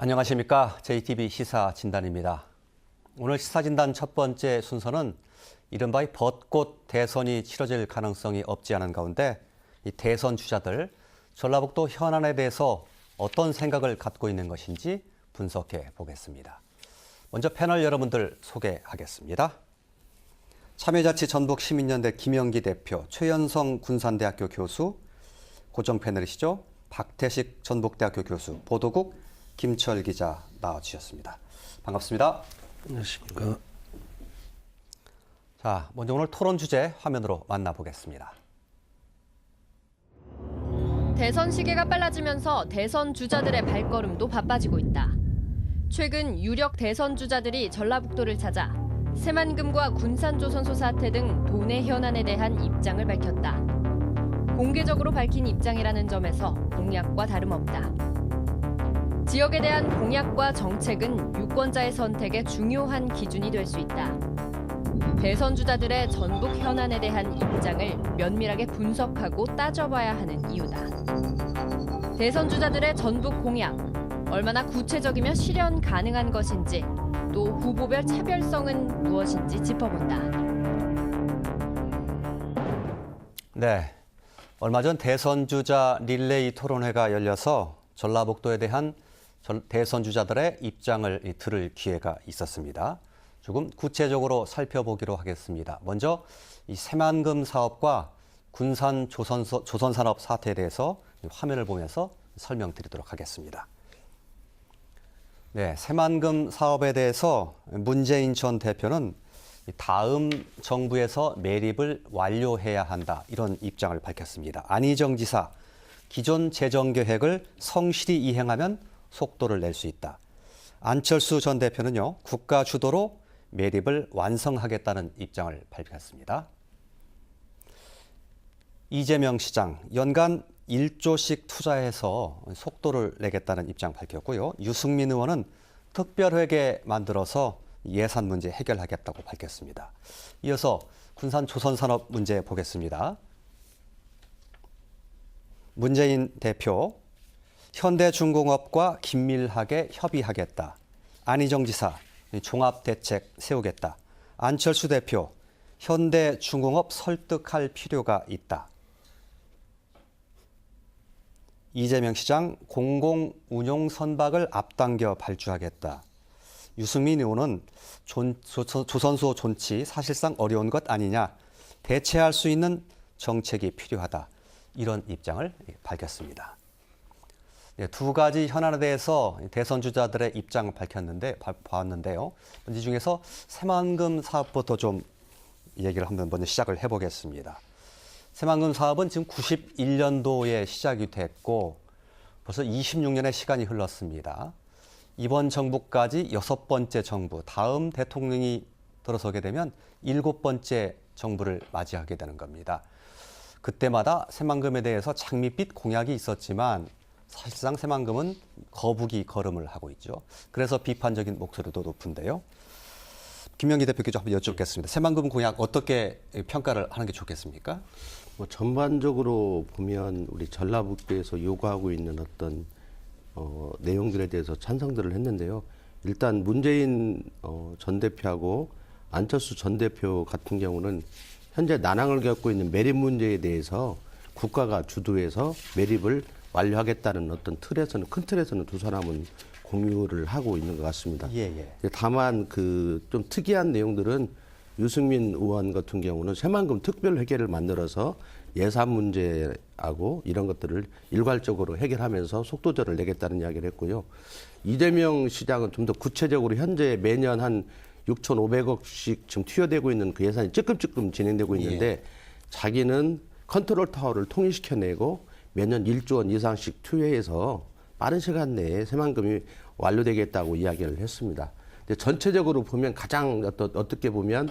안녕하십니까. JTB 시사진단입니다. 오늘 시사진단 첫 번째 순서는 이른바 벚꽃 대선이 치러질 가능성이 없지 않은 가운데 이 대선 주자들, 전라북도 현안에 대해서 어떤 생각을 갖고 있는 것인지 분석해 보겠습니다. 먼저 패널 여러분들 소개하겠습니다. 참여자치 전북시민연대 김영기 대표, 최연성 군산대학교 교수, 고정 패널이시죠. 박태식 전북대학교 교수, 보도국 김철 기자 나와주셨습니다. 반갑습니다. 안녕하십니까. 자, 먼저 오늘 토론 주제 화면으로 만나보겠습니다. 대선 시기가 빨라지면서 대선 주자들의 발걸음도 바빠지고 있다. 최근 유력 대선 주자들이 전라북도를 찾아 새만금과 군산조선소 사태 등 도내 현안에 대한 입장을 밝혔다. 공개적으로 밝힌 입장이라는 점에서 공약과 다름없다. 지역에 대한 공약과 정책은 유권자의 선택의 중요한 기준이 될 수 있다. 대선 주자들의 전북 현안에 대한 입장을 면밀하게 분석하고 따져봐야 하는 이유다. 대선 주자들의 전북 공약, 얼마나 구체적이며 실현 가능한 것인지, 또 후보별 차별성은 무엇인지 짚어본다. 네, 얼마 전 대선 주자 릴레이 토론회가 열려서 전라북도에 대한 대선 주자들의 입장을 들을 기회가 있었습니다. 조금 구체적으로 살펴보기로 하겠습니다. 먼저 이 새만금 사업과 군산 조선산업 사태에 대해서 화면을 보면서 설명드리도록 하겠습니다. 네, 새만금 사업에 대해서 문재인 전 대표는 다음 정부에서 매립을 완료해야 한다, 이런 입장을 밝혔습니다. 안희정 지사, 기존 재정 계획을 성실히 이행하면 속도를 낼 수 있다. 안철수 전 대표는요, 국가 주도로 매립을 완성하겠다는 입장을 밝혔습니다. 이재명 시장, 연간 1조씩 투자해서 속도를 내겠다는 입장 밝혔고요. 유승민 의원은 특별회계 만들어서 예산 문제 해결하겠다고 밝혔습니다. 이어서 군산 조선산업 문제 보겠습니다. 문재인 대표, 현대중공업과 긴밀하게 협의하겠다. 안희정 지사, 종합대책 세우겠다. 안철수 대표, 현대중공업 설득할 필요가 있다. 이재명 시장, 공공운용 선박을 앞당겨 발주하겠다. 유승민 의원은 조선소 존치 사실상 어려운 것 아니냐, 대체할 수 있는 정책이 필요하다, 이런 입장을 밝혔습니다. 두 가지 현안에 대해서 대선 주자들의 입장을 봤는데요. 이 중에서 새만금 사업부터 좀 얘기를 한번 먼저 시작을 해보겠습니다. 새만금 사업은 지금 91년도에 시작이 됐고 벌써 26년의 시간이 흘렀습니다. 이번 정부까지 6번째 정부, 다음 대통령이 들어서게 되면 7번째 정부를 맞이하게 되는 겁니다. 그때마다 새만금에 대해서 장밋빛 공약이 있었지만 사실상 새만금은 거북이 걸음을 하고 있죠. 그래서 비판적인 목소리도 높은데요. 김영기 대표께 좀 한번 여쭙겠습니다. 새만금 공약 어떻게 평가를 하는 게 좋겠습니까? 전반적으로 보면 우리 전라북도에서 요구하고 있는 어떤 내용들에 대해서 찬성들을 했는데요. 일단 문재인 전 대표하고 안철수 전 대표 같은 경우는 현재 난항을 겪고 있는 매립 문제에 대해서 국가가 주도해서 매립을 완료하겠다는 어떤 틀에서는, 큰 틀에서는 두 사람은 공유를 하고 있는 것 같습니다. 다만 좀 특이한 내용들은 유승민 의원 같은 경우는 새만금 특별 회계를 만들어서 예산 문제하고 이런 것들을 일괄적으로 해결하면서 속도전을 내겠다는 이야기를 했고요. 이재명 시장은 좀 더 구체적으로 현재 매년 한 6,500억씩 지금 투여되고 있는 그 예산이 찔끔찔끔 진행되고 있는데 자기는 컨트롤 타워를 통일시켜내고 매년 1조 원 이상씩 투여해서 빠른 시간 내에 새만금이 완료되겠다고 이야기를 했습니다. 근데 전체적으로 보면 가장 어떻게 보면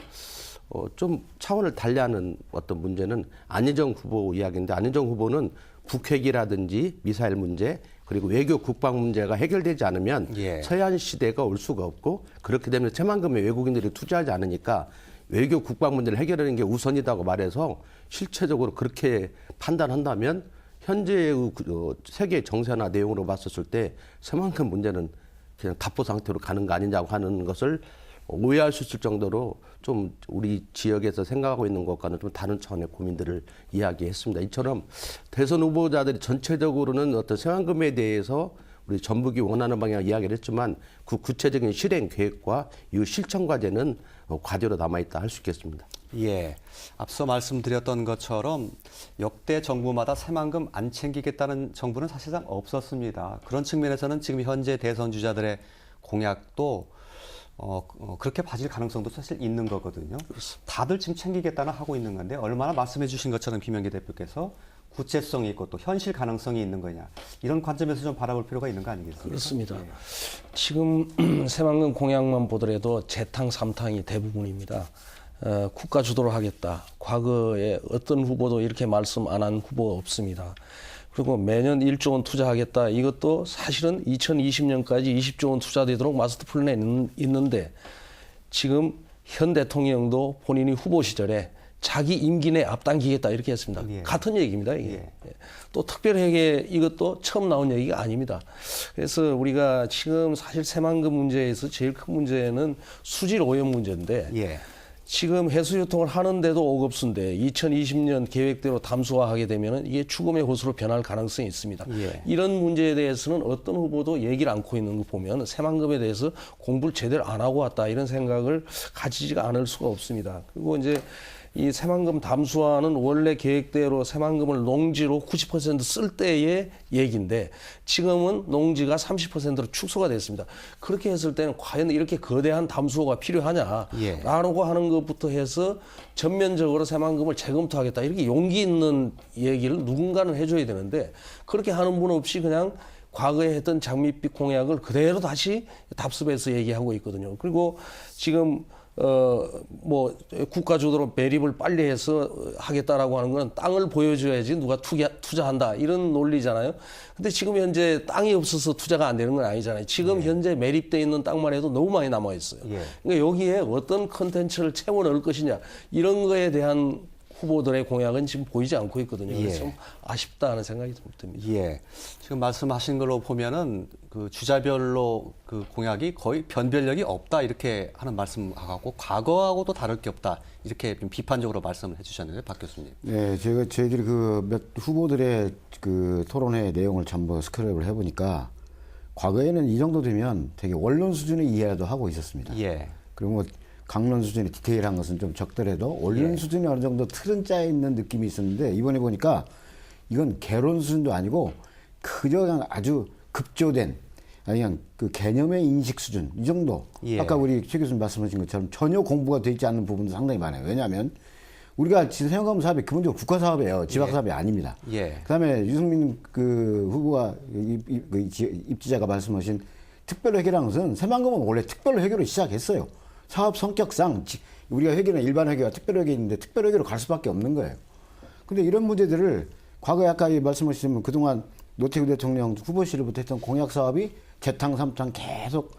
좀 차원을 달리하는 어떤 문제는 안희정 후보 이야기인데, 안희정 후보는 북핵이라든지 미사일 문제, 그리고 외교 국방 문제가 해결되지 않으면 서해안 시대가 올 수가 없고, 그렇게 되면 새만금에 외국인들이 투자하지 않으니까 외교 국방 문제를 해결하는 게 우선이라고 말해서 실체적으로 그렇게 판단한다면 현재의 세계 정세나 내용으로 봤었을 때 새만금 문제는 그냥 답보 상태로 가는 거 아니냐고 하는 것을 오해할 수 있을 정도로 좀 우리 지역에서 생각하고 있는 것과는 좀 다른 차원의 고민들을 이야기했습니다. 이처럼 대선 후보자들이 전체적으로는 어떤 새만금에 대해서 우리 전북이 원하는 방향 이야기를 했지만 그 구체적인 실행 계획과 이후 실천 과제는 과제로 남아있다 할 수 있겠습니다. 예, 앞서 말씀드렸던 것처럼 역대 정부마다 새만금 안 챙기겠다는 정부는 사실상 없었습니다. 그런 측면에서는 지금 현재 대선 주자들의 공약도 그렇게 봐질 가능성도 사실 있는 거거든요. 다들 지금 챙기겠다는 하고 있는 건데 얼마나 말씀해 주신 것처럼 김영기 대표께서 구체성이 있고 또 현실 가능성이 있는 거냐 이런 관점에서 좀 바라볼 필요가 있는 거 아니겠습니까? 그렇습니다. 예. 지금 새만금 공약만 보더라도 재탕, 삼탕이 대부분입니다. 국가 주도로 하겠다. 과거에 어떤 후보도 이렇게 말씀 안 한 후보 없습니다. 그리고 매년 1조 원 투자하겠다. 이것도 사실은 2020년까지 20조 원 투자되도록 마스터 플랜에 있는데 지금 현 대통령도 본인이 후보 시절에 자기 임기 내 앞당기겠다 이렇게 했습니다. 예. 같은 얘기입니다. 이게. 예. 또 특별회계 이것도 처음 나온 얘기가 아닙니다. 그래서 우리가 지금 사실 새만금 문제에서 제일 큰 문제는 수질 오염 문제인데 예. 지금 해수 유통을 하는데도 오급수인데 2020년 계획대로 담수화하게 되면 이게 죽음의 호수로 변할 가능성이 있습니다. 예. 이런 문제에 대해서는 어떤 후보도 얘기를 않고 있는 거 보면 새만금에 대해서 공부를 제대로 안 하고 왔다 이런 생각을 가지지가 않을 수가 없습니다. 그리고 이제 이 새만금 담수화는 원래 계획대로 새만금을 농지로 90% 쓸 때의 얘기인데 지금은 농지가 30%로 축소가 됐습니다. 그렇게 했을 때는 과연 이렇게 거대한 담수화가 필요하냐 예. 라고 하는 것부터 해서 전면적으로 새만금을 재검토하겠다 이렇게 용기 있는 얘기를 누군가는 해줘야 되는데 그렇게 하는 분 없이 그냥 과거에 했던 장밋빛 공약을 그대로 다시 답습해서 얘기하고 있거든요. 그리고 지금 뭐 국가 주도로 매립을 빨리 해서 하겠다라고 하는 건 땅을 보여줘야지 누가 투자한다 이런 논리잖아요. 근데 지금 현재 땅이 없어서 투자가 안 되는 건 아니잖아요. 지금 현재 매립돼 있는 땅만 해도 너무 많이 남아 있어요. 예. 그러니까 여기에 어떤 컨텐츠를 채워 넣을 것이냐 이런 거에 대한 후보들의 공약은 지금 보이지 않고 있거든요. 그래서 예. 좀 아쉽다 하는 생각이 좀 듭니다. 예. 지금 말씀하신 걸로 보면은 그 주자별로 그 공약이 거의 변별력이 없다 이렇게 하는 말씀하고 과거하고도 다를 게 없다 이렇게 좀 비판적으로 말씀을 해주셨는데 박 교수님. 네, 저희들이 그 몇 후보들의 그 토론회 내용을 전부 스크랩을 해보니까 과거에는 이 정도 되면 되게 원론 수준의 이해도 하고 있었습니다. 예. 그리고 뭐 강론 수준의 디테일한 것은 좀 적더라도 원론 수준이 어느 정도 틀은 짜 있는 느낌이 있었는데 이번에 보니까 이건 개론 수준도 아니고 그저 그냥 아주 급조된 아니 그냥 그 개념의 인식 수준 이 정도. 예. 아까 우리 최 교수님 말씀하신 것처럼 전혀 공부가 되어 있지 않는 부분도 상당히 많아요. 왜냐하면 우리가 지금 생각하는 사업이 기본적으로 국가 사업이에요. 지방 사업이 아닙니다. 예. 그다음에 유승민 그 후보가 입지자가 말씀하신 특별회계라는 것은 새만금은 원래 특별회계로 시작했어요. 사업 성격상 우리가 회계는 일반 회계와 특별회계 있는데 특별회계로 갈 수밖에 없는 거예요. 근데 이런 문제들을 과거에 아까 말씀하신 그동안 노태우 대통령 후보 시절부터 했던 공약 사업이 재탕 삼탕 계속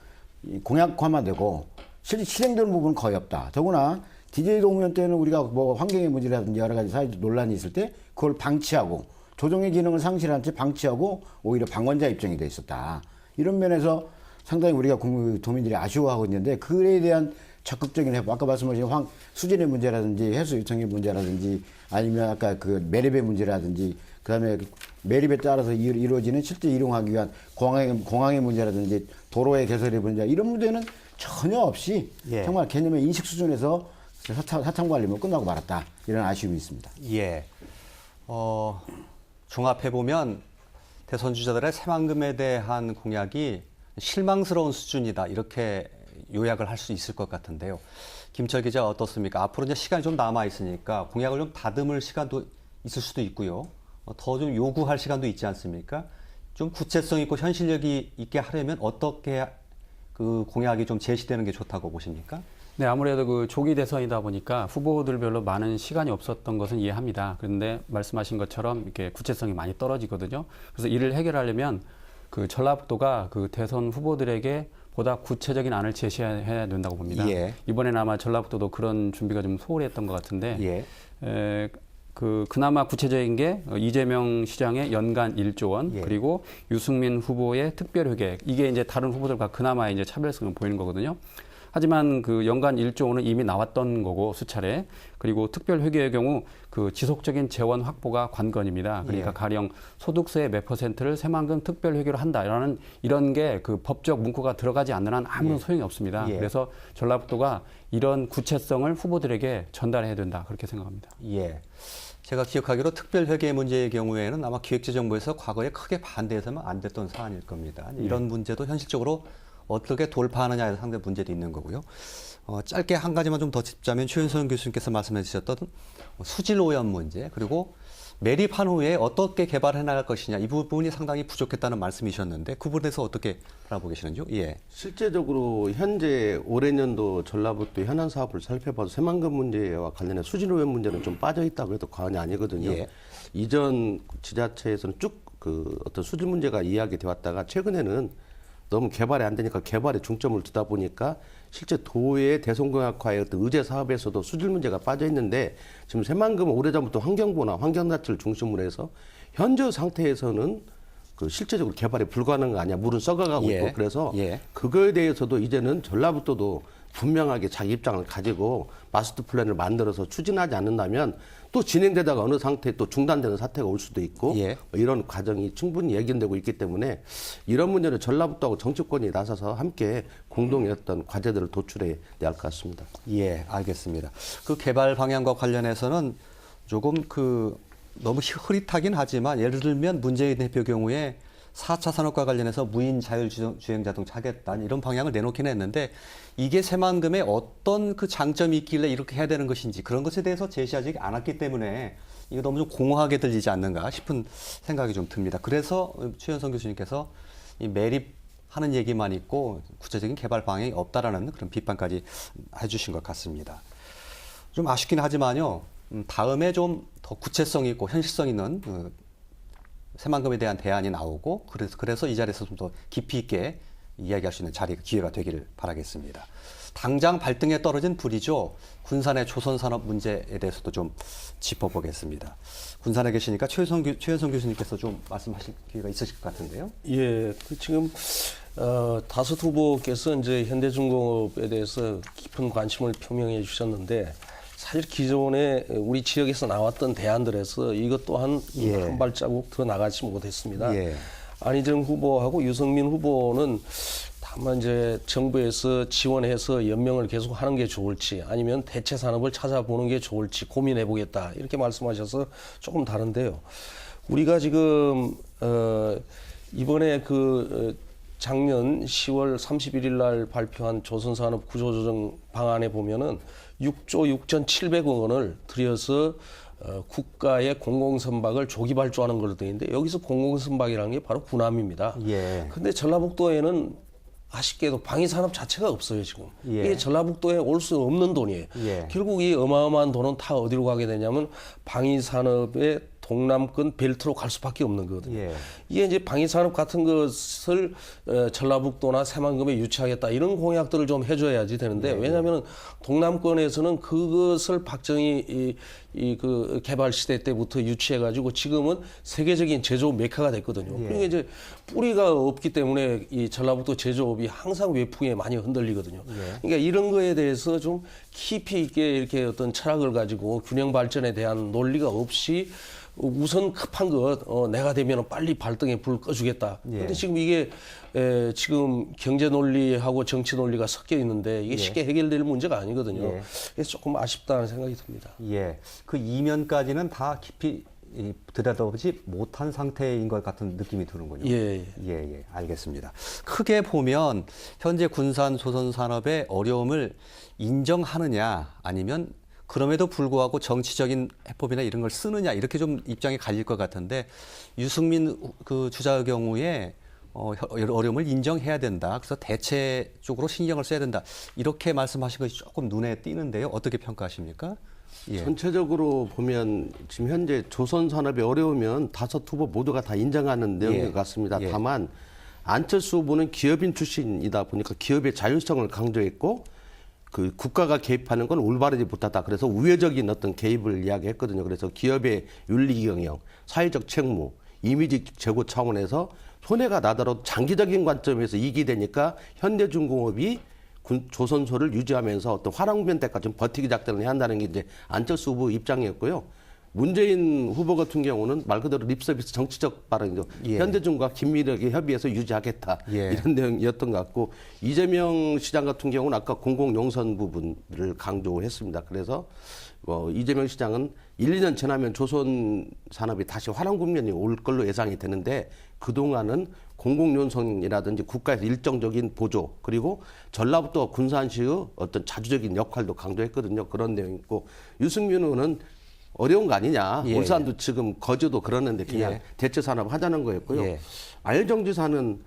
공약화만 되고 실행되는 부분은 거의 없다. 더구나 DJ 노무현 때는 우리가 뭐 환경의 문제라든지 여러 가지 사회적 논란이 있을 때 그걸 방치하고 조정의 기능을 상실한 채 방치하고 오히려 방관자 입장이 돼 있었다. 이런 면에서 상당히 우리가 도민들이 아쉬워하고 있는데 그에 대한 적극적인 해법, 아까 말씀하신 수질의 문제라든지 해수 유통의 문제라든지 아니면 아까 그 매립의 문제라든지 그다음에 매립에 따라서 이루어지는 실제 이용하기 위한 공항의 문제라든지 도로의 개설의 문제 이런 문제는 전혀 없이 예. 정말 개념의 인식 수준에서 사탕 관리만 끝나고 말았다 이런 아쉬움이 있습니다. 예. 종합해 보면 대선 주자들의 새만금에 대한 공약이 실망스러운 수준이다 이렇게 요약을 할 수 있을 것 같은데요. 김철 기자 어떻습니까? 앞으로 이제 시간이 좀 남아 있으니까 공약을 좀 다듬을 시간도 있을 수도 있고요. 더 좀 요구할 시간도 있지 않습니까? 좀 구체성 있고 현실력이 있게 하려면 어떻게 그 공약이 좀 제시되는 게 좋다고 보십니까? 네, 아무래도 그 조기 대선이다 보니까 후보들별로 많은 시간이 없었던 것은 이해합니다. 그런데 말씀하신 것처럼 이렇게 구체성이 많이 떨어지거든요. 그래서 이를 해결하려면 그 전라북도가 그 대선 후보들에게 보다 구체적인 안을 제시해야 된다고 봅니다. 예. 이번에는 아마 전라북도도 그런 준비가 좀 소홀했던 것 같은데 예. 그나마 구체적인 게 이재명 시장의 연간 1조 원, 예. 그리고 유승민 후보의 특별회계, 이게 이제 다른 후보들과 그나마 이제 차별성을 보이는 거거든요. 하지만 그 연간 1조 원은 이미 나왔던 거고 수차례. 그리고 특별회계의 경우 그 지속적인 재원 확보가 관건입니다. 그러니까 예. 가령 소득세의 몇 %를 새만금 특별회계로 한다라는 이런 게 그 법적 문구가 들어가지 않는 한 아무런 소용이 없습니다. 예. 그래서 전라북도가 이런 구체성을 후보들에게 전달해야 된다 그렇게 생각합니다. 예. 제가 기억하기로 특별회계 문제의 경우에는 아마 기획재정부에서 과거에 크게 반대해서는 안 됐던 사안일 겁니다. 이런 문제도 현실적으로 어떻게 돌파하느냐에 상대 문제도 있는 거고요. 짧게 한 가지만 좀 더 짚자면 최윤선 교수님께서 말씀해 주셨던 수질 오염 문제, 그리고 매립한 후에 어떻게 개발해 나갈 것이냐, 이 부분이 상당히 부족했다는 말씀이셨는데 그 부분에서 어떻게 바라보고 계시는지요? 예. 실제적으로 현재 올해년도 전라북도 현안 사업을 살펴봐도 새만금 문제와 관련해 수질오염 문제는 좀 빠져 있다고 해도 과언이 아니거든요. 예. 이전 지자체에서는 쭉 그 어떤 수질 문제가 이야기돼 왔다가 최근에는 너무 개발이 안 되니까 개발에 중점을 두다 보니까 실제 도의 대성공약화의 어떤 의제 사업에서도 수질 문제가 빠져 있는데 지금 새만금은 오래전부터 환경부나 환경자치를 중심으로 해서 현재 상태에서는 그 실제적으로 개발이 불가능한 거 아니야. 물은 썩어가고 예. 있고 그래서 예. 그거에 대해서도 이제는 전라북도도 분명하게 자기 입장을 가지고 마스터 플랜을 만들어서 추진하지 않는다면 또 진행되다가 어느 상태에 또 중단되는 사태가 올 수도 있고 예. 이런 과정이 충분히 예견되고 있기 때문에 이런 문제는 전라북도하고 정치권이 나서서 함께 공동의 어떤 과제들을 도출해야 할 것 같습니다. 예, 알겠습니다. 그 개발 방향과 관련해서는 조금 너무 흐릿하긴 하지만 예를 들면 문재인 대표 경우에 4차 산업과 관련해서 무인 자율주행 자동차 하겠다 이런 방향을 내놓긴 했는데 이게 새만금에 어떤 그 장점이 있길래 이렇게 해야 되는 것인지 그런 것에 대해서 제시하지 않았기 때문에 이거 너무 좀 공허하게 들리지 않는가 싶은 생각이 좀 듭니다. 그래서 최현성 교수님께서 이 매립하는 얘기만 있고 구체적인 개발 방향이 없다라는 그런 비판까지 해주신 것 같습니다. 좀 아쉽긴 하지만요. 다음에 좀 더 구체성 있고 현실성 있는 새만금에 대한 대안이 나오고 그래서 이 자리에서 좀 더 깊이 있게 이야기할 수 있는 기회가 되기를 바라겠습니다. 당장 발등에 떨어진 불이죠. 군산의 조선산업 문제에 대해서도 좀 짚어보겠습니다. 군산에 계시니까 최현성 교수님께서 좀 말씀하실 기회가 있으실 것 같은데요. 예, 지금 다섯 후보께서 이제 현대중공업에 대해서 깊은 관심을 표명해 주셨는데 사실 기존에 우리 지역에서 나왔던 대안들에서 이것 또한 예. 한 발자국 더 나가지 못했습니다. 예. 안희정 후보하고 유승민 후보는 다만 이제 정부에서 지원해서 연명을 계속 하는 게 좋을지 아니면 대체 산업을 찾아보는 게 좋을지 고민해 보겠다 이렇게 말씀하셔서 조금 다른데요. 우리가 지금 이번에 작년 10월 31일 날 발표한 조선산업 구조조정 방안에 보면은 6조 6,700억 원을 들여서 국가의 공공선박을 조기 발주하는 걸로 되어 있는데 여기서 공공선박이라는 게 바로 군함입니다. 예. 근데 전라북도에는 아쉽게도 방위산업 자체가 없어요, 지금. 예. 이게 전라북도에 올 수 없는 돈이에요. 예. 결국 이 어마어마한 돈은 다 어디로 가게 되냐면 방위산업의 동남권 벨트로 갈 수밖에 없는 거거든요. 예. 이게 이제 방위산업 같은 것을 전라북도나 새만금에 유치하겠다 이런 공약들을 좀 해줘야지 되는데 왜냐하면 동남권에서는 그것을 박정희 그 개발 시대 때부터 유치해가지고 지금은 세계적인 제조업 메카가 됐거든요. 예. 그러니까 이제 뿌리가 없기 때문에 이 전라북도 제조업이 항상 외풍에 많이 흔들리거든요. 그러니까 이런 거에 대해서 좀 깊이 있게 이렇게 어떤 철학을 가지고 균형 발전에 대한 논리가 없이 우선 급한 것 내가 되면 빨리 발등에 불 꺼주겠다. 그런데 지금 이게 지금 경제 논리하고 정치 논리가 섞여 있는데 이게 쉽게 해결될 문제가 아니거든요. 그래서 조금 아쉽다는 생각이 듭니다. 예. 그 이면까지는 다 깊이 들여다보지 못한 상태인 것 같은 느낌이 드는군요. 예. 예, 알겠습니다. 크게 보면 현재 군산 조선 산업의 어려움을 인정하느냐 아니면 그럼에도 불구하고 정치적인 해법이나 이런 걸 쓰느냐 이렇게 좀 입장이 갈릴 것 같은데 유승민 그 주자의 경우에 어려움을 인정해야 된다. 그래서 대체 쪽으로 신경을 써야 된다. 이렇게 말씀하신 것이 조금 눈에 띄는데요. 어떻게 평가하십니까? 예. 전체적으로 보면 지금 현재 조선 산업이 어려우면 다섯 후보 모두가 다 인정하는 내용인 것 같습니다. 예. 다만 안철수 후보는 기업인 출신이다 보니까 기업의 자율성을 강조했고 그 국가가 개입하는 건 올바르지 못하다. 그래서 우회적인 어떤 개입을 이야기했거든요. 그래서 기업의 윤리 경영, 사회적 책무, 이미지 제고 차원에서 손해가 나더라도 장기적인 관점에서 이익이 되니까 현대중공업이 조선소를 유지하면서 어떤 화랑변 때까지 좀 버티기 작전을 해야 한다는 게 이제 안철수 후보 입장이었고요. 문재인 후보 같은 경우는 말 그대로 립서비스 정치적 발언이죠. 예. 현대중과 긴밀하게 협의해서 유지하겠다. 예. 이런 내용이었던 것 같고 이재명 시장 같은 경우는 아까 공공용선 부분을 강조했습니다. 그래서 이재명 시장은 1, 2년 지나면 조선 산업이 다시 화랑 국면이 올 걸로 예상이 되는데 그동안은 공공용선이라든지 국가에서 일정적인 보조 그리고 전라북도 군산시의 어떤 자주적인 역할도 강조했거든요. 그런 내용이 있고 유승민 의원은 어려운 거 아니냐. 예, 울산도 지금 거제도 그러는데 그냥 예. 대체 산업 하자는 거였고요. 예. 안일정 지사는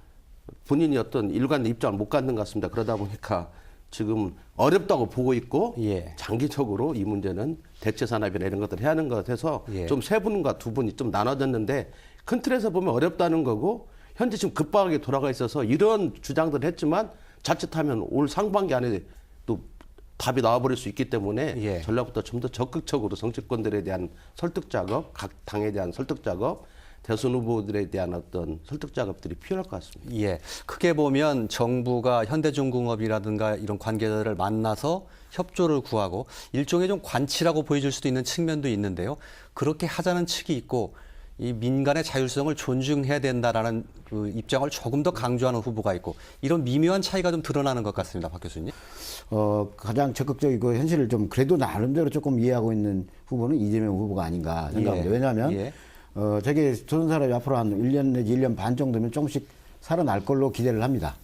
본인이 어떤 일관된 입장을 못 갖는 것 같습니다. 그러다 보니까 지금 어렵다고 보고 있고 예. 장기적으로 이 문제는 대체 산업이나 이런 것들 해야 하는 것 같아서 예. 좀 세 분과 두 분이 좀 나눠졌는데 큰 틀에서 보면 어렵다는 거고 현재 지금 급박하게 돌아가 있어서 이런 주장들을 했지만 자칫하면 올 상반기 안에 또 답이 나와버릴 수 있기 때문에 예. 전략부터 좀 더 적극적으로 정치권들에 대한 설득 작업, 각 당에 대한 설득 작업, 대선 후보들에 대한 어떤 설득 작업들이 필요할 것 같습니다. 예, 크게 보면 정부가 현대중공업이라든가 이런 관계자들을 만나서 협조를 구하고 일종의 좀 관치라고 보여질 수도 있는 측면도 있는데요. 그렇게 하자는 측이 있고 이 민간의 자율성을 존중해야 된다라는 그 입장을 조금 더 강조하는 후보가 있고 이런 미묘한 차이가 좀 드러나는 것 같습니다, 박 교수님. 가장 적극적이고 현실을 좀 그래도 나름대로 조금 이해하고 있는 후보는 이재명 후보가 아닌가 생각합니다. 예. 왜냐하면 예. 저게 조선사람이 앞으로 한 1년 내지 1년 반 정도면 조금씩 살아날 걸로 기대를 합니다.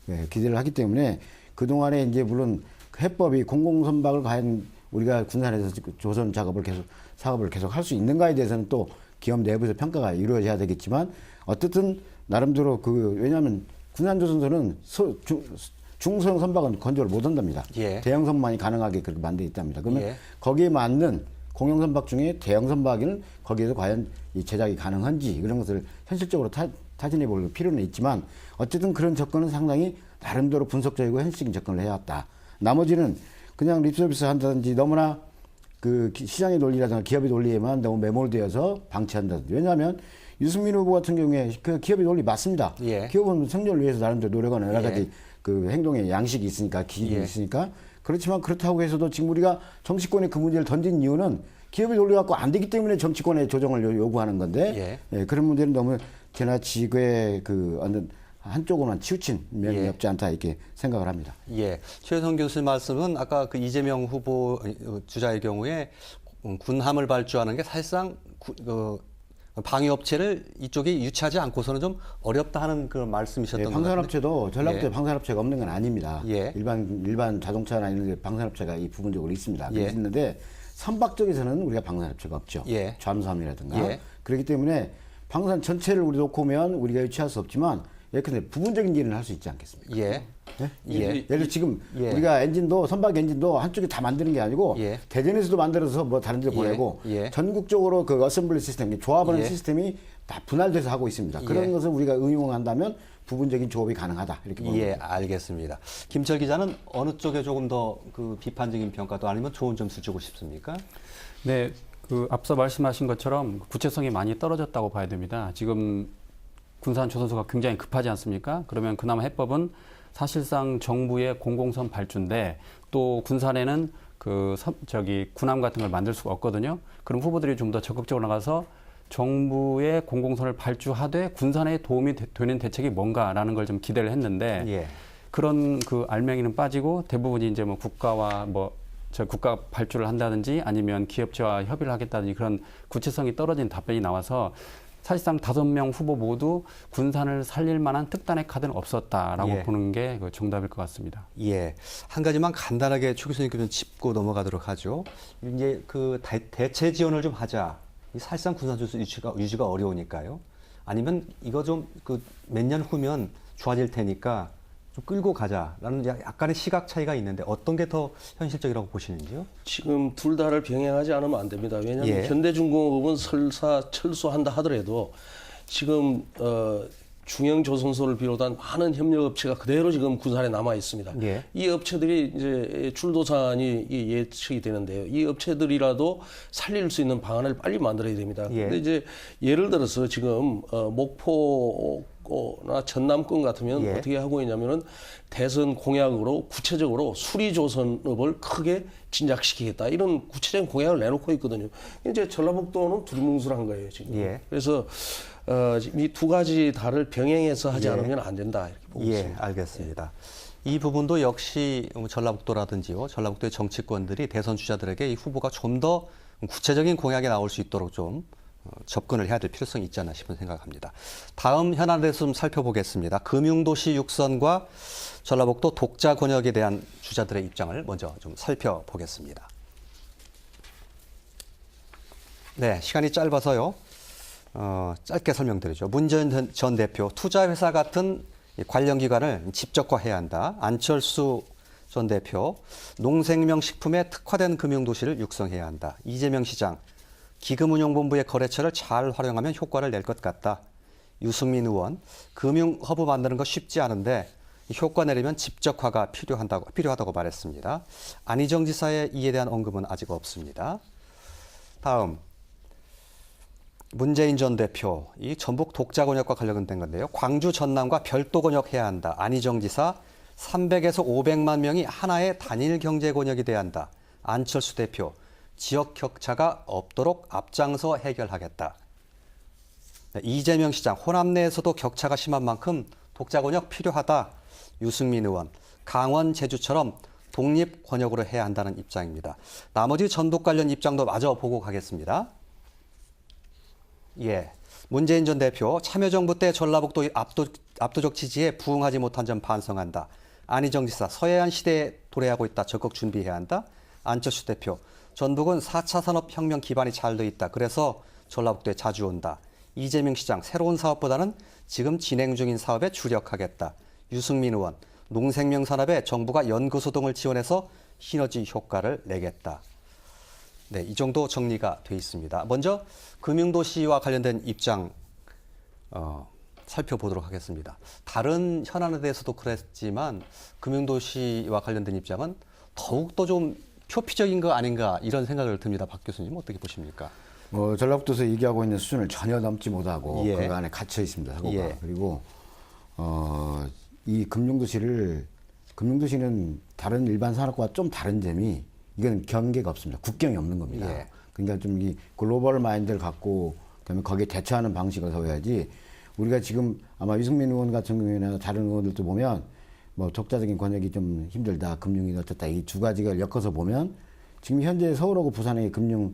예, 기대를 하기 때문에 그동안에 이제 물론 해법이 공공선박을 과연 우리가 군산에서 조선 작업을 계속 사업을 계속 할 수 있는가에 대해서는 또 기업 내부에서 평가가 이루어져야 되겠지만 어쨌든 나름대로 왜냐하면 군산조선소는 중소형 선박은 건조를 못 한답니다. 예. 대형 선박이 가능하게 그렇게 만들어 있답니다. 그러면 예. 거기에 맞는 공영 선박 중에 대형 선박은 거기에서 과연 이 제작이 가능한지 이런 것을 현실적으로 타진해 볼 필요는 있지만 어쨌든 그런 접근은 상당히 나름대로 분석적이고 현실적인 접근을 해왔다. 나머지는 그냥 립서비스 한다든지 너무나 그 시장의 논리라든가 기업의 논리에만 너무 매몰되어서 방치한다든지. 왜냐하면 유승민 후보 같은 경우에 그 기업의 논리 맞습니다. 예. 기업은 생존을 위해서 나름대로 노력하는 여러 예. 가지 그 행동의 양식이 있으니까 기준이 예. 있으니까 그렇지만 그렇다고 해서도 지금 우리가 정치권에 그 문제를 던진 이유는 기업의 논리 갖고 안 되기 때문에 정치권의 조정을 요구하는 건데 예, 그런 문제는 너무 지나치게 그 어느 한쪽으로만 치우친 면이 예. 없지 않다 이렇게 생각을 합니다. 예, 최혜성 교수님 말씀은 아까 그 이재명 후보 주자의 경우에 군함을 발주하는 게 사실상 방위업체를 이쪽에 유치하지 않고서는 좀 어렵다 하는 그런 말씀이셨던 예, 것 같은데. 방산업체도 전라북도에 예. 방산업체가 없는 건 아닙니다. 예. 일반 자동차나 이런 데 방산업체가 이 부분적으로 있습니다. 예. 있는데 선박 쪽에서는 우리가 방산업체가 없죠. 예. 잠수함이라든가. 예. 그렇기 때문에 방산 전체를 우리 놓고 오면 우리가 유치할 수 없지만 예컨대 부분적인 일은 할 수 있지 않겠습니까? 예. 예? 예. 예를 들어 지금 예. 우리가 선박 엔진도 한쪽에 다 만드는 게 아니고 예. 대전에서도 만들어서 뭐 다른 데 예. 보내고 예. 전국적으로 그 어셈블리 시스템, 조합하는 예. 시스템이 다 분할돼서 하고 있습니다. 그런 예. 것을 우리가 응용한다면 부분적인 조업이 가능하다. 이렇게 보는 예, 거죠. 알겠습니다. 김철 기자는 어느 쪽에 조금 더 그 비판적인 평가도 아니면 좋은 점수 주고 싶습니까? 네, 그 앞서 말씀하신 것처럼 구체성이 많이 떨어졌다고 봐야 됩니다. 지금 군산 조선소가 굉장히 급하지 않습니까? 그러면 그나마 해법은 사실상 정부의 공공선 발주인데 또 군산에는 군함 같은 걸 만들 수가 없거든요. 그럼 후보들이 좀 더 적극적으로 나가서 정부의 공공선을 발주하되 군산에 도움이 되는 대책이 뭔가라는 걸 좀 기대를 했는데 예. 그런 그 알맹이는 빠지고 대부분이 이제 뭐 국가와 국가 발주를 한다든지 아니면 기업체와 협의를 하겠다든지 그런 구체성이 떨어진 답변이 나와서 사실상 5명 후보 모두 군산을 살릴 만한 특단의 카드는 없었다라고 예. 보는 게 그 정답일 것 같습니다. 예. 한 가지만 간단하게 최 교수님께 좀 짚고 넘어가도록 하죠. 이제 그 대체 지원을 좀 하자. 이 사실상 군산조선 유지가 어려우니까요. 아니면 이거 좀 그 몇 년 후면 좋아질 테니까 좀 끌고 가자라는 약간의 시각 차이가 있는데 어떤 게 더 현실적이라고 보시는지요? 지금 둘 다를 병행하지 않으면 안 됩니다. 왜냐하면 예. 현대중공업은 설사 철수한다 하더라도 지금 중형조선소를 비롯한 많은 협력업체가 그대로 지금 군산에 남아 있습니다. 예. 이 업체들이 이제 출도산이 예측이 되는데요. 이 업체들이라도 살릴 수 있는 방안을 빨리 만들어야 됩니다. 예. 근데 이제 예를 들어서 지금 목포나 전남권 같으면 예. 어떻게 하고 있냐면은 대선 공약으로 구체적으로 수리조선업을 크게 진작시키겠다 이런 구체적인 공약을 내놓고 있거든요. 이제 전라북도는 두리뭉술한 거예요 지금. 예. 그래서 이 두 가지 다를 병행해서 하지 예. 않으면 안 된다 이렇게 보고 예, 있습니다. 알겠습니다. 이 부분도 역시 전라북도라든지요, 전라북도의 정치권들이 대선 주자들에게 이 후보가 좀 더 구체적인 공약이 나올 수 있도록 좀 접근을 해야 될 필요성이 있지 않나 싶은 생각합니다. 다음 현안에 좀 살펴보겠습니다. 금융도시 육선과 전라북도 독자 권역에 대한 주자들의 입장을 먼저 좀 살펴보겠습니다. 네, 시간이 짧아서요. 짧게 설명드리죠. 문재인 전 대표, 투자회사 같은 관련 기관을 집적화해야 한다. 안철수 전 대표, 농생명식품에 특화된 금융도시를 육성해야 한다. 이재명 시장, 기금운용본부의 거래처를 잘 활용하면 효과를 낼 것 같다. 유승민 의원, 금융허브 만드는 거 쉽지 않은데 효과 내려면 집적화가 필요하다고 말했습니다. 안희정 지사의 이에 대한 언급은 아직 없습니다. 다음. 문재인 전 대표, 이 전북 독자 권역과 관련된 건데요. 광주 전남과 별도 권역 해야 한다. 안희정 지사, 300에서 500만 명이 하나의 단일 경제 권역이 돼야 한다. 안철수 대표, 지역 격차가 없도록 앞장서 해결하겠다. 네, 이재명 시장, 호남 내에서도 격차가 심한 만큼 독자 권역 필요하다. 유승민 의원, 강원, 제주처럼 독립 권역으로 해야 한다는 입장입니다. 나머지 전북 관련 입장도 마저 보고 가겠습니다. 예, 문재인 전 대표, 참여정부 때 전라북도의 압도적 지지에 부응하지 못한 점 반성한다. 안희정 지사, 서해안 시대에 도래하고 있다. 적극 준비해야 한다. 안철수 대표, 전북은 4차 산업혁명 기반이 잘 돼 있다. 그래서 전라북도에 자주 온다. 이재명 시장, 새로운 사업보다는 지금 진행 중인 사업에 주력하겠다. 유승민 의원, 농생명 산업에 정부가 연구소 등을 지원해서 시너지 효과를 내겠다. 네, 이 정도 정리가 돼 있습니다. 먼저 금융도시와 관련된 입장 살펴보도록 하겠습니다. 다른 현안에 대해서도 그랬지만 금융도시와 관련된 입장은 더욱더 좀 표피적인 거 아닌가 이런 생각을 듭니다. 박 교수님 어떻게 보십니까? 전라북도에서 얘기하고 있는 수준을 전혀 넘지 못하고 예. 그 안에 갇혀 있습니다. 사고가. 예. 그리고 이 금융도시는 다른 일반 산업과 좀 다른 점이 이건 경계가 없습니다. 국경이 없는 겁니다. 예. 그러니까 좀 이 글로벌 마인드를 갖고 그다음에 거기에 대처하는 방식을 세워야지. 우리가 지금 아마 유승민 의원 같은 경우에나 다른 의원들도 보면 뭐 독자적인 권역이 좀 힘들다, 금융이 어떻다 이 두 가지를 엮어서 보면 지금 현재 서울하고 부산의 금융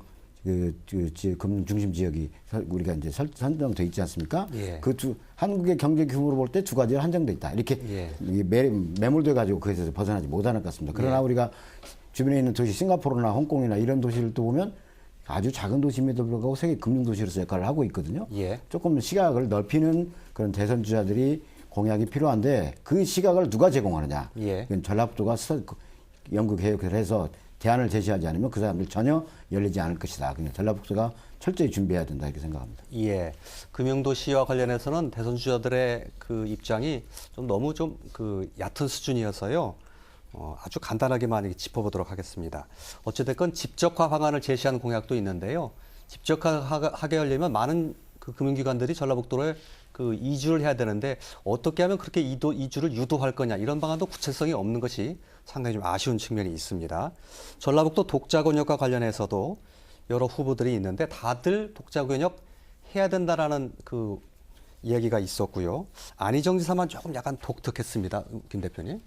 금융 중심 지역이 우리가 이제 선정돼 있지 않습니까? 예. 한국의 경제 규모로 볼 때 두 가지가 한정돼 있다. 이렇게 예. 매몰돼 가지고 거기서 벗어나지 못하는 것 같습니다. 그러나 예. 우리가 주변에 있는 도시 싱가포르나 홍콩이나 이런 도시를 또 보면 아주 작은 도시임에도 불구하고 세계 금융 도시로서 역할을 하고 있거든요. 예. 조금 시각을 넓히는 그런 대선 주자들이 공약이 필요한데 그 시각을 누가 제공하느냐. 예. 이건 전라북도가 연구 계획을 해서 대안을 제시하지 않으면 그 사람들 전혀 열리지 않을 것이다. 그냥 전라북도가 철저히 준비해야 된다 이렇게 생각합니다. 예, 금융도시와 관련해서는 대선 주자들의 그 입장이 좀 너무 좀 그 얕은 수준이어서요. 아주 간단하게만 이렇게 짚어보도록 하겠습니다. 어찌됐건 집적화 방안을 제시한 공약도 있는데요. 집적화하게 하려면 많은 그 금융기관들이 전라북도에 그 이주를 해야 되는데 어떻게 하면 그렇게 이주를 유도할 거냐 이런 방안도 구체성이 없는 것이 상당히 좀 아쉬운 측면이 있습니다. 전라북도 독자권역과 관련해서도 여러 후보들이 있는데 다들 독자권역 해야 된다라는 그 이야기가 있었고요. 안희정 지사만 조금 약간 독특했습니다. 김 대표님.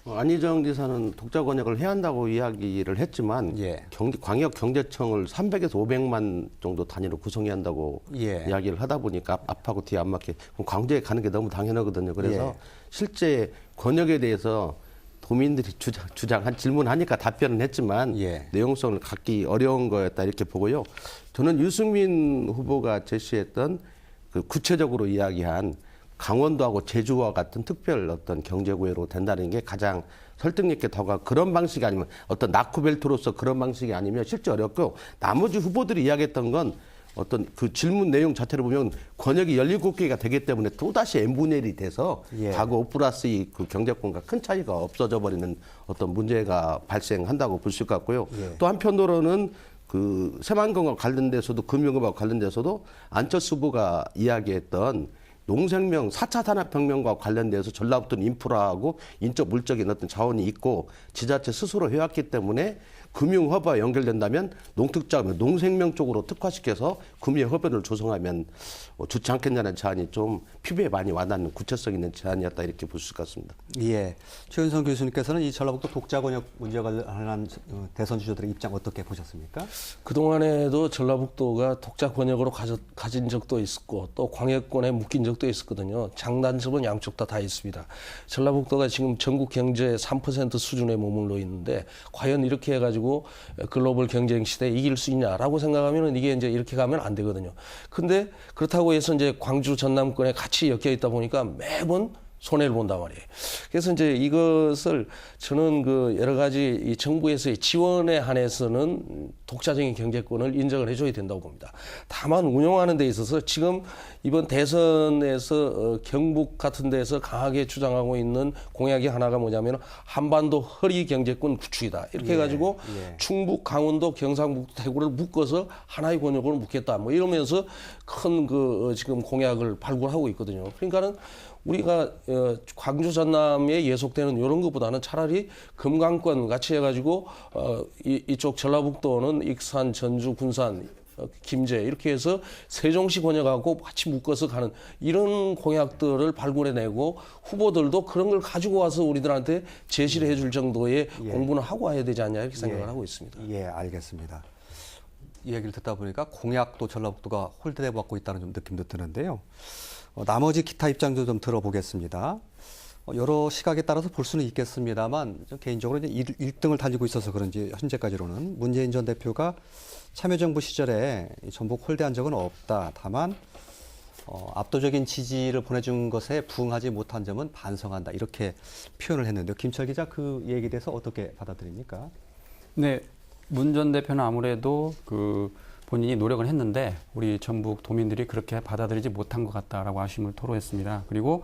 안희정 지사는 독자 권역을 해야 한다고 이야기를 했지만 예. 광역 경제청을 300에서 500만 정도 단위로 구성해야 한다고 예. 이야기를 하다 보니까 앞하고 뒤에 안 맞게 그럼 광주에 가는 게 너무 당연하거든요. 그래서 예. 실제 권역에 대해서 도민들이 주장한 질문하니까 답변은 했지만 예. 내용성을 갖기 어려운 거였다 이렇게 보고요. 저는 유승민 후보가 제시했던 그 구체적으로 이야기한 강원도하고 제주와 같은 특별 어떤 경제구역으로 된다는 게 가장 설득력 있게 다가 그런 방식이 아니면 어떤 나쿠벨트로서 그런 방식이 아니면 실제 어렵고 나머지 후보들이 이야기했던 건 어떤 그 질문 내용 자체를 보면 권역이 17개가 되기 때문에 또다시 n분의 1이 돼서 예. 과거 5+2 그 경제권과 큰 차이가 없어져 버리는 어떤 문제가 발생한다고 볼 수 있을 것 같고요. 예. 또 한편으로는 그 새만금과 관련돼서도 금융과 관련돼서도 안철수 후보가 이야기했던 농생명 4차 산업혁명과 관련돼서 전라북도는 인프라하고 인적 물적인 어떤 자원이 있고 지자체 스스로 해왔기 때문에 금융허브와 연결된다면 농특자금, 농생명 쪽으로 특화시켜서 금융허브를 조성하면 좋지 않겠냐는 제안이 좀 피부에 많이 와닿는 구체성 있는 제안이었다 이렇게 볼 수 있을 것 같습니다. 예. 최윤성 교수님께서는 이 전라북도 독자 권역 문제와 관련한 대선 주자들의 입장 어떻게 보셨습니까? 그동안에도 전라북도가 독자 권역으로 가진 적도 있었고 또 광역권에 묶인 적도 있었거든요. 장단점은 양쪽 다 있습니다. 전라북도가 지금 전국 경제의 3% 수준에 머물러 있는데 과연 이렇게 해가지고 글로벌 경쟁 시대에 이길 수 있냐라고 생각하면 이게 이제 이렇게 가면 안 되거든요. 근데 그렇다고 해서 이제 광주 전남권에 같이 엮여 있다 보니까 매번 손해를 본단 말이에요. 그래서 이제 이것을 저는 그 여러 가지 이 정부에서의 지원에 한해서는 독자적인 경제권을 인정을 해줘야 된다고 봅니다. 다만 운영하는 데 있어서 지금 이번 대선에서 경북 같은 데서 강하게 주장하고 있는 공약이 하나가 뭐냐면 한반도 허리 경제권 구축이다. 이렇게 해가지고 충북, 강원도, 경상북도, 대구를 묶어서 하나의 권역으로 묶겠다. 뭐 이러면서 큰 그 지금 공약을 발굴하고 있거든요. 그러니까는 우리가 광주 전남에 예속되는 이런 것보다는 차라리 금강권 같이 해가지고 이쪽 전라북도는 익산, 전주, 군산, 김제 이렇게 해서 세종시 권역하고 같이 묶어서 가는 이런 공약들을 발굴해내고 후보들도 그런 걸 가지고 와서 우리들한테 제시를 해줄 정도의 공부는 하고 와야 되지 않냐 이렇게 생각을 하고 있습니다. 예, 알겠습니다. 이 얘기를 듣다 보니까 공약도 전라북도가 홀대받고 있다는 좀 느낌도 드는데요. 나머지 기타 입장도 좀 들어보겠습니다. 여러 시각에 따라서 볼 수는 있겠습니다만 개인적으로 이제 1등을 달리고 있어서 그런지 현재까지로는 문재인 전 대표가 참여정부 시절에 전북 홀대한 적은 없다. 다만 압도적인 지지를 보내준 것에 부응하지 못한 점은 반성한다. 이렇게 표현을 했는데요. 김철 기자 그 얘기에 대해서 어떻게 받아들입니까? 네, 문 전 대표는 아무래도 본인이 노력을 했는데 우리 전북 도민들이 그렇게 받아들이지 못한 것 같다라고 아쉬움을 토로했습니다. 그리고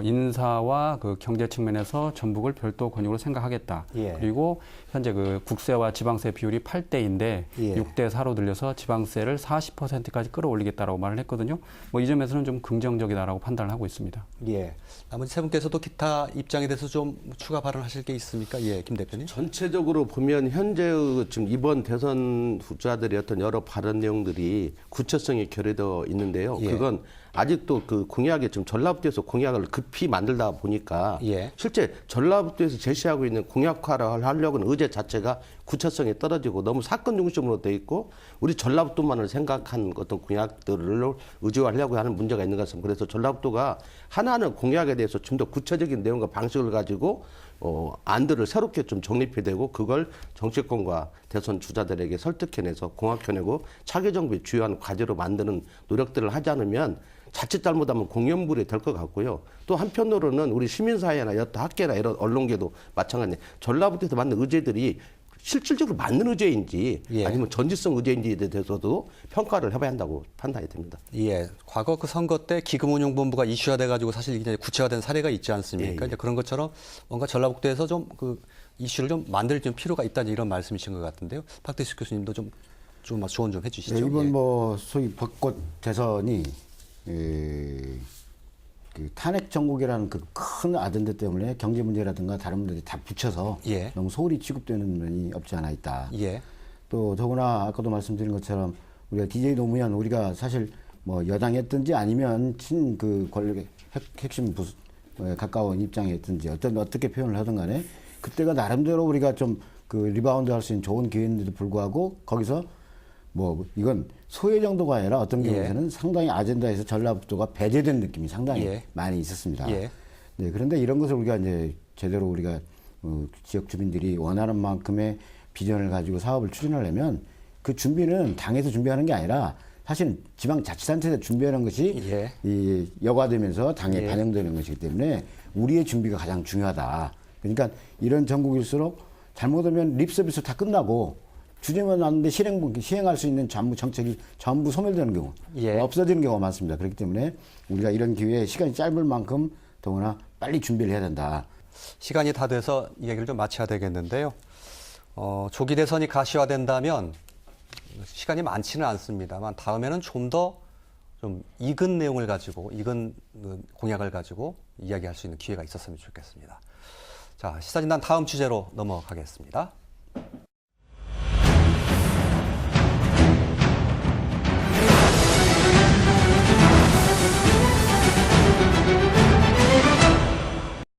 인사와 그 경제 측면에서 전북을 별도 권역으로 생각하겠다. 예. 그리고 현재 그 국세와 지방세 비율이 8대인데 예. 6대 4로 늘려서 지방세를 40%까지 끌어올리겠다라고 말을 했거든요. 뭐 이 점에서는 좀 긍정적이다라고 판단을 하고 있습니다. 예. 나머지 세 분께서도 기타 입장에 대해서 좀 추가 발언하실 게 있습니까? 예, 김 대표님. 전체적으로 보면 현재의 지금 이번 대선 후자들의 어떤 여러 발언 내용들이 구체성이 결여되어 있는데요. 예. 그건 아직도 그 공약에 지금 전라북도에서 공약을 급히 만들다 보니까 예. 실제 전라북도에서 제시하고 있는 공약화를 하려고 하는 의제 자체가 구체성이 떨어지고 너무 사건 중심으로 돼 있고 우리 전라북도만을 생각한 어떤 공약들을 의지화하려고 하는 문제가 있는 것 같습니다. 그래서 전라북도가 하나하나 공약에 대해서 좀 더 구체적인 내용과 방식을 가지고 안들을 새롭게 좀 정립해내고 그걸 정치권과 대선 주자들에게 설득해내서 공약해내고 차기 정부의 주요한 과제로 만드는 노력들을 하지 않으면 자칫 잘못하면 공연불이 될 것 같고요. 또 한편으로는 우리 시민사회나 여타 학계나 이런 언론계도 마찬가지. 전라북도에서 만든 의제들이 실질적으로 맞는 의제인지 예. 아니면 전지성 의제인지에 대해서도 평가를 해봐야 한다고 판단이 됩니다. 예, 과거 그 선거 때 기금운용본부가 이슈화돼 가지고 사실 이제 구체화된 사례가 있지 않습니까? 예, 예. 이제 그런 것처럼 뭔가 전라북도에서 좀 그 이슈를 좀 만들 좀 필요가 있다는 이런 말씀이신 것 같은데요. 박대식 교수님도 좀 조언 좀 해주시죠. 네, 이번 예. 뭐 소위 벚꽃 대선이 그 탄핵 정국이라는 그 큰 아젠다 때문에 경제 문제라든가 다른 문제들이 다 붙여서 예. 너무 소홀히 취급되는 면이 없지 않아 있다. 예. 또 더구나 아까도 말씀드린 것처럼 우리가 DJ 노무현 우리가 사실 뭐 여당이었든지 아니면 친 그 권력의 핵심 가까운 입장이었든지 어떻게 표현을 하든 간에 그때가 나름대로 우리가 좀 그 리바운드 할 수 있는 좋은 기회인데도 불구하고 거기서 뭐 이건 소외 정도가 아니라 어떤 경우에는 상당히 아젠다에서 전라북도가 배제된 느낌이 상당히 많이 있었습니다. 예. 네, 그런데 이런 것을 우리가 이제 제대로 우리가 지역 주민들이 원하는 만큼의 비전을 가지고 사업을 추진하려면 그 준비는 당에서 준비하는 게 아니라 사실은 지방자치단체에서 준비하는 것이 이 여과되면서 당에 반영되는 것이기 때문에 우리의 준비가 가장 중요하다. 그러니까 이런 전국일수록 잘못하면 립서비스 다 끝나고 주제만 나왔는데 시행할 수 있는 전부 정책이 전부 소멸되는 경우, 예. 없어지는 경우가 많습니다. 그렇기 때문에 우리가 이런 기회에 시간이 짧을 만큼 더구나 빨리 준비를 해야 된다. 시간이 다 돼서 이 얘기를 좀 마쳐야 되겠는데요. 조기 대선이 가시화된다면 시간이 많지는 않습니다만 다음에는 좀 더 좀 익은 내용을 가지고 익은 공약을 가지고 이야기할 수 있는 기회가 있었으면 좋겠습니다. 자, 시사진단 다음 주제로 넘어가겠습니다.